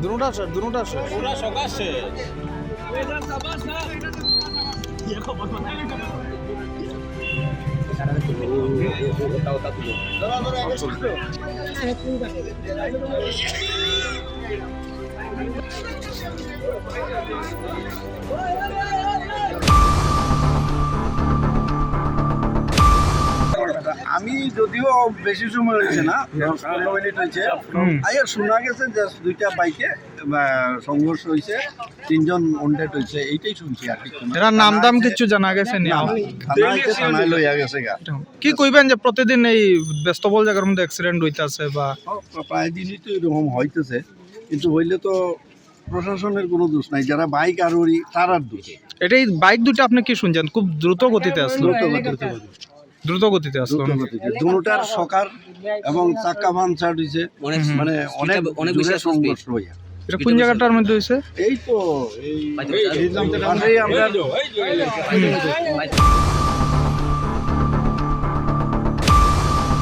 দুটা শেষ দুটা শেষ পুরা সকাল শেষ আমি যদিও বেশি সময় হয়েছে না 15 মিনিট হয়েছে আগে শোনা গেছে যে দুইটা বাইকে সংঘর্ষ হয়েছে, 3 জন ওন্ডেড হয়েছে, এইটাই শুনছি আর কি। এরা নাম দাম কিছু জানা গেছে নি? থানায় লইয়া গেছে গা। কি কইবেন যে প্রতিদিন এই ব্যস্তবহুল জায়গার মধ্যে অ্যাক্সিডেন্ট হইতাছে বা প্রায় দিনই তো এরকম হইতেছে, কিন্তু হইলে তো প্রশাসনের কোনো দোষ নাই, যারা বাইক আরোহী তারার দোষ। এটাই বাইক দুটো আপনি কি শুনছেন? খুব দ্রুত গতিতে আসলো, দ্রুত গতিতে আসলো। দুটার সকার এবং চাক্কা পাঞ্চার হয়েছে, মানে অনেক জোরে সংঘর্ষ হইয়া। এটা কোন জায়গাটার মধ্যে হয়েছে? এই তো এই